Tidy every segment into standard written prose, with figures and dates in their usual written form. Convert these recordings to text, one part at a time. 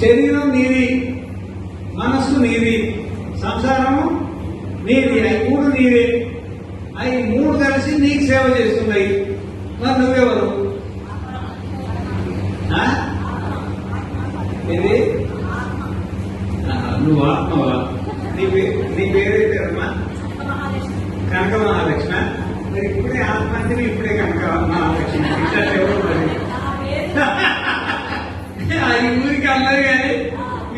శరీరం నీది, మనస్సు నీది, సంసారము నీది. అవి మూడు నీవే. అవి మూడు కలిసి నీకు సేవ చేస్తున్నాయి. మరి నువ్వెవరు? ఇది నువ్వు ఆత్మవా? నీ పేరేంటమ్మా? కనక మహాలక్ష్మి. మరి ఇప్పుడే ఆత్మ అంటే ఇప్పుడే కనక మహాలక్ష్మి. అది ఊరికి అన్నారు కానీ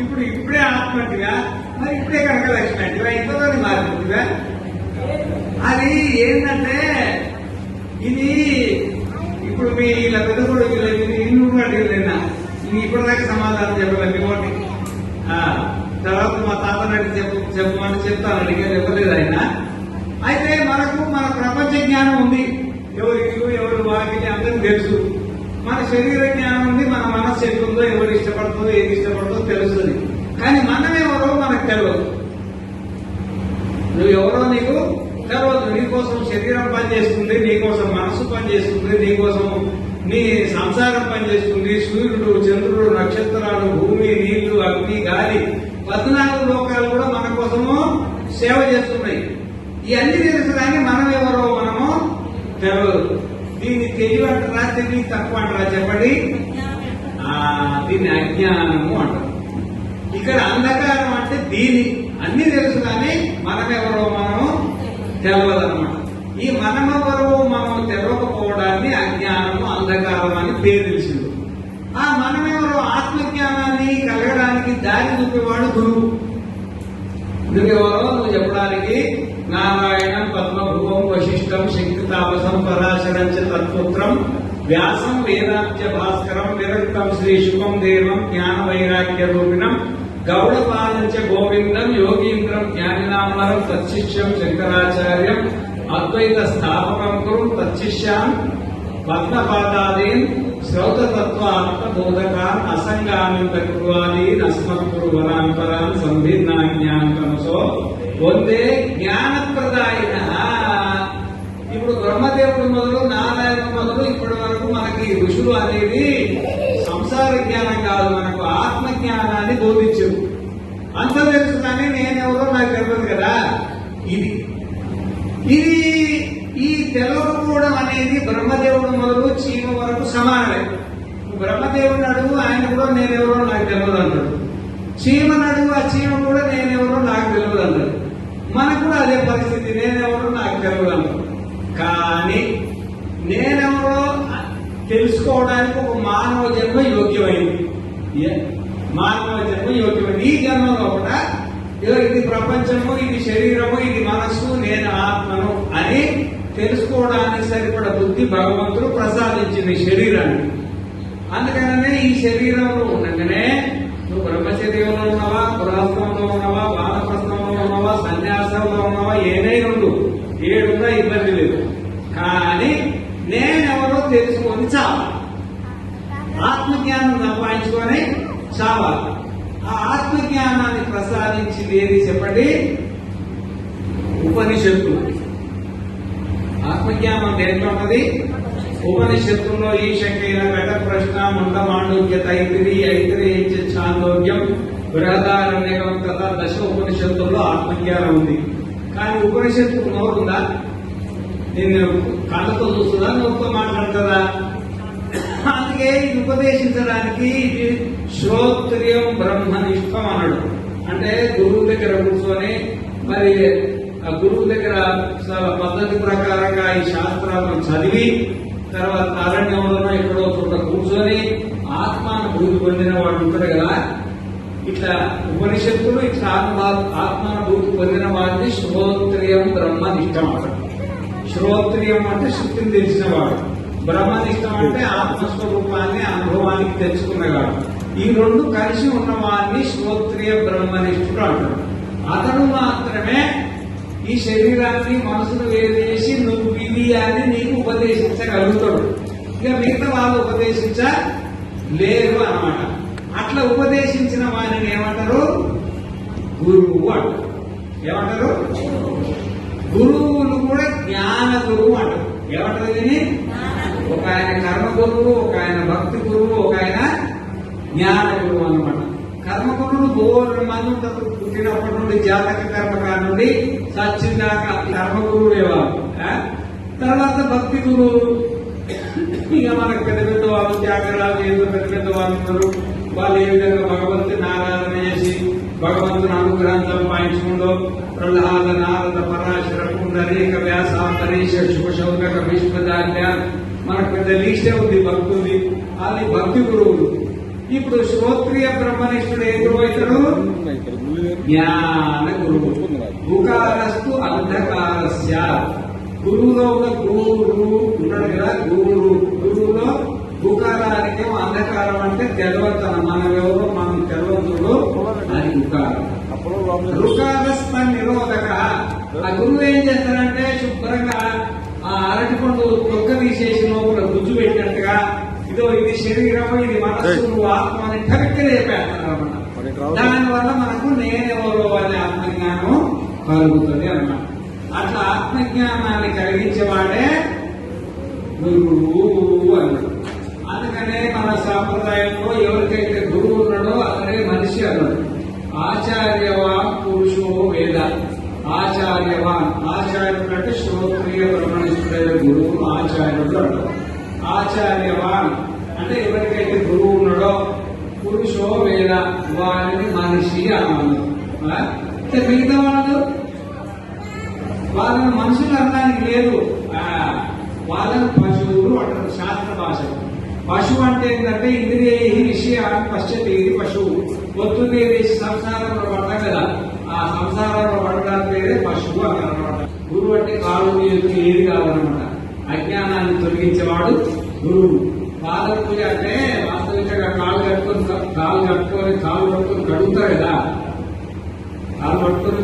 ఇప్పుడే ఆత్మ అంటిగా, మరి ఇప్పుడే కనక లక్ష్మి అంటివా, ఇంకోదాన్ని మారిపోతుందిగా. అది ఏంటంటే ఇది ఇప్పుడు మీ ఇలా పెద్ద కూడా ఇల్లు అడిగలేనా, ఇప్పటిదాకా సమాధానం చెప్పలేదు. ఇంకోటి తర్వాత మా తాత నడి చెప్పమని చెప్తాను, అడిగే చెప్పలేదు ఆయన. అయితే మనకు మన ప్రపంచ జ్ఞానం ఉంది, ఎవరికి ఎవరు వాకిలి అందరికీ తెలుసు. మన శరీర జ్ఞానం ఉంది, మన మనస్సు ఎట్లుందో, ఎవరు ఇష్టపడుతుందో ఏది ఇష్టపడుతుందో తెలుస్తుంది. కానీ మనం ఎవరో మనకు తెలియదు. నువ్వు ఎవరో నీకు తెలియదు. నీకోసం శరీరం పనిచేస్తుంది, నీకోసం మనస్సు పనిచేస్తుంది, నీకోసం నీ సంసారం పనిచేస్తుంది. సూర్యుడు, చంద్రుడు, నక్షత్రాలు, భూమి, నీళ్లు, అగ్ని, గాలి, 14 లోకాలు కూడా మన కోసము సేవ చేస్తున్నాయి. ఇవన్నీ తెలుసు కానీ మనం ఎవరో మనము తెలియదు. దీన్ని తెలివి అంటారా, తెలివి తక్కువ అంటారా చెప్పండి? దీన్ని అజ్ఞానము అంటారు. ఇక్కడ అంధకారం అంటే దీని అన్ని తెలుసు కానీ మనమెవరో మనము తెలియదన్నమాట. ఈ మనమెవరో మనం తెలియకపోవడాన్ని అజ్ఞానము, అంధకారం అని పేరు తెలిసింది. ఆ మనమెవరో ఆత్మజ్ఞానాన్ని కలగడానికి దారి చూపేవాడు గురువు. నువ్వెవరో నువ్వు చెప్పడానికి నారాయణం, పద్మభువం, వశిష్టం, శక్తి తాపసం, పరాశరం చ తత్పుత్రం, వ్యాసం, వేదాంత్య భాస్కరం, విరక్తం, శ్రీ శుకం దేవం, జ్ఞాన వైరాగ్య రూపిణం, గౌడపాలంచ గోవిందం, యోగీంద్రం, జ్ఞానినామరం, తత్శిష్యం శంకరాచార్యం, అద్వైత స్థాపకం కురు తత్శిష్యాం పద్మపాదాదీన్ శ్రౌతతత్వ ఆత్మబోధకాన్ అసంగామిత కుర్వాదీన్ అస్మత్కురు వరాంపరాన్ సంభిన్నా జ్ఞానకమసో వందే జ్ఞానప్రదాయిన. ఇప్పుడు బ్రహ్మదేవుడు మొదలు, నారాయణ మొదలు ఇప్పటి వరకు మనకి ఋషులు అనేది సంసార జ్ఞానం కాదు, మనకు ఆత్మ జ్ఞానాన్ని బోధించారు. అంత తెలుసు కానీ నేనెవరో నాకు తెలియదు కదా. ఇది ఈ తెలవకపోవడం అనేది బ్రహ్మదేవుడు మొదలు చీమ వరకు సమానమే. బ్రహ్మదేవుడిని అడుగు, ఆయన కూడా నేనెవరో నాకు తెలియదు అంటాడు. చీమను అడుగు, ఆ చీమ కూడా నేనెవరో నాకు తెలియదు అంటాడు. మనకు కూడా అదే పరిస్థితి, నేనెవరో నాకు తెలియదు అంటాడు. కానీ నేనెవరో తెలుసుకోవడానికి ఒక మానవ జన్మ యోగ్యమైంది. మానవ జన్మ యోగ్యమైంది. ఈ జన్మలో కూడా ఇది ప్రపంచము, ఇది శరీరము, ఇది మనస్సు, నేను ఆత్మను అని తెలుసుకోవడానికి సరిపడ బుద్ధి భగవంతుడు ప్రసాదించింది శరీరాన్ని. అందుకనే ఈ శరీరంలో ఉండగానే నువ్వు బ్రహ్మచర్యంలో ఉన్నావా, గృహస్థంలో ఉన్నావా, వానప్రస్థంలో ఉన్నావా, సన్యాసంలో ఉన్నావా, ఏదైనా ఉండు, ఏడున్నా ఇబ్బంది లేదు. కానీ నేనెవరో తెలుసుకొని చావాలి, ఆత్మజ్ఞానం సంపాదించుకొని చావాలి. ఆ ఆత్మజ్ఞానాన్ని ప్రసాదించింది ఏది చెప్పండి? ఉపనిషత్తు. ఆత్మజ్ఞానం దేంట్లో ఉన్నది? ఉపనిషత్తుల్లో ఈశకైన ఘట ప్రశ్న, ముండమాండూక్య, తైత్తిరి, ఐతిరేయ, ఛాందోగ్యం, బృహదారణ్యకం తథా దశ ఉపనిషత్తుల్లో ఆత్మజ్ఞానం ఉంది. కానీ ఉపనిషత్తు నోరుందా? నేను కళ్ళతో చూస్తుందా, నోరుతో మాట్లాడుతుందా? అందుకే ఇది ఉపదేశించడానికి ఇది శ్రోత్రియం బ్రహ్మనిష్టం అన్నాడు. అంటే గురువు దగ్గర కూర్చొని మరి ఆ గురువు దగ్గర పద్ధతి ప్రకారంగా ఈ శాస్త్రాలను చదివి తర్వాత అరణ్యంలోనో ఎక్కడో చోట కూర్చొని ఆత్మానుభూతి పొందిన వాడు ఉంటాడు కదా. ఇట్లా ఉపనిషత్తులు ఇట్లా ఆత్మానుభూతి పొందిన వాడిని శ్రోత్రియం బ్రహ్మనిష్టం అంటాడు. శ్రోత్రియం అంటే శక్తిని తెలిసిన వాడు, బ్రహ్మనిష్టం అంటే ఆత్మస్వరూపాన్ని అనుభవానికి తెచ్చుకున్నవాడు. ఈ రెండు కలిసి ఉన్నవాడిని శ్రోత్రియ బ్రహ్మనిష్ఠుడు అంటాడు. అతను మాత్రమే ఈ శరీరాన్ని మనసును వేరేసి నువ్వు ఇది అని నీకు ఉపదేశించగలుగుతాడు. ఇక మిగతా వాళ్ళు ఉపదేశించలేరు అన్నమాట. అట్లా ఉపదేశించిన వారిని ఏమంటారు? గురువు అంటారు. ఏమంటారు? గురువులు కూడా జ్ఞాన గురువు అంటారు. ఏమంటారు? దీన్ని ఒక ఆయన కర్మ గురువు, ఒక ఆయన భక్తి గురువు, ఒక ఆయన జ్ఞాన గురువు అన్నమాట. మంది ఉంటారు. పుట్టినప్పటి నుండి జాతక కర్మకాల నుండి సచ్చిందాకా కర్మ గురువులే వాళ్ళు. తర్వాత భక్తి గురువు, ఇక మనకు పెద్ద పెద్ద వాళ్ళు త్యాగరాజు ఏదో పెద్ద పెద్ద వాళ్ళు ఉన్నారు. వాళ్ళు ఏ విధంగా భగవంతుని ఆరాధన చేసి భగవంతుని అనుగ్రహం సంపాదించుకుందో ప్రహ్లాద నారద పరాశర పుండరీక వ్యాస అంబరీష శుభశౌనక భీష్మదాల్య మనకు పెద్ద లీస్టే ఉంది భక్తుది. అది భక్తి గురువులు. ఇప్పుడు శ్రోత్రియ బ్రహ్మనిష్ఠుడు ఏ గురువు అవుతాడు? జ్ఞాన గురువు. గుకారస్తు అంధకారస్య. గురువులో ఉన్న గురువు ఉన్నాడు కదా, గురువులో గుకారానికి అంధకారం అంటే తెలవతనం. మనం ఎవరో మనం తెలవతుడు, అది గుకారం. రుకారస్త నిరోధక. ఆ గురువు ఏం చేస్తారంటే శుభ్రంగా ఆ అరటిపండు తొక్క తీసేసి లోపల గుజ్జు పెట్టినట్టుగా ఇదో ఇది శరీరము, ఇది మనస్సు, నువ్వు ఆత్మ అని కరెక్ట్గా చెప్పేస్తారు అన్నమాట. దానివల్ల మనకు నేనెవరో అనే ఆత్మజ్ఞానం కలుగుతుంది అన్నమాట. అట్లా ఆత్మజ్ఞానాన్ని కలిగించేవాడే గురువు అన్నాడు. అందుకనే మన సాంప్రదాయంలో ఎవరికైతే గురువు ఉన్నాడో అతనే మనిషి అన్నాడు. ఆచార్యవాన్ పురుషో వేద. ఆచార్యవాన్, ఆచార్యుడు అంటే శ్రోత్రియ బ్రహ్మనిష్ఠుడైన గురువు ఆచార్యుడు అంటారు. ఆచార్యవాన్ అంటే ఎవరికైతే గురువు ఉన్నాడో పురుషో వేద, వారిని మనిషి అన్నారు. మిగతా వాళ్ళని మనుషులు అనడానికి లేదు, వాళ్ళని పశువులు అంటారు శాస్త్ర భాష. పశువు అంటే ఏంటంటే ఇంద్రియ విషయాన్ని పశ్చతి, ఇది పశువు. పొద్దున్నే సంసారంలో పడ్డా కదా, ఆ సంసారంలో పడడానికి పేరే పశువు అని అనమాట. గురువు అంటే కాలు ఏది కాదనమాట. అజ్ఞానాన్ని తొలగించేవాడు గురువు. పాద పూజ అంటే వాస్తవికంగా కాలు కట్టుకొని కడుగుతారు కదా, కాలు పట్టుకొని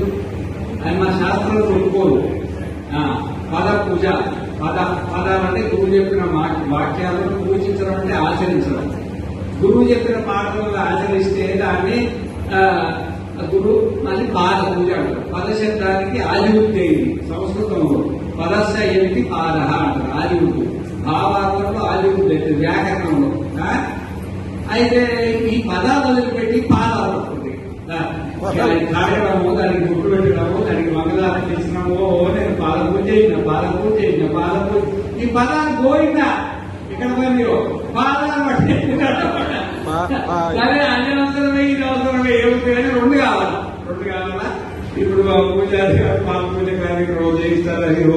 అని మన శాస్త్రంలో ఒప్పుకోరు. పద పూజ, పదాలంటే గురువు చెప్పిన వాక్యాలను పూజించడం అంటే ఆచరించడం. గురువు చెప్పిన పాఠాలను ఆచరిస్తే దాన్ని గురువు మళ్ళీ పాద పూజ అంటారు. పదశబ్దానికి ఆదివృత్తి సంస్కృతంలో పదస్య ఏమిటి పాద అంటారు. ఆదివృత్తి భావార్థంలో ఆదివృత్తి అయితే వ్యాకరణంలో. అయితే ఈ పదాలు వదిలిపెట్టి పాదాలు పట్టుకుంది. కాడడము, దానికి గుట్టు పెట్టడము, దానికి మంగళారం తెచ్చినామో, నేను పాదం పూజ చేసిన. ఈ పదాలు గోయిందా ఇక్కడ మీరు పాదాలు పట్టి అదే అన్ని అవసరమే ఇది అవసరమే ఏమిటి అని రెండు కావాలా. ఇప్పుడు పూజారి పాద పూజ కానీ రోజు చేయిస్తారు.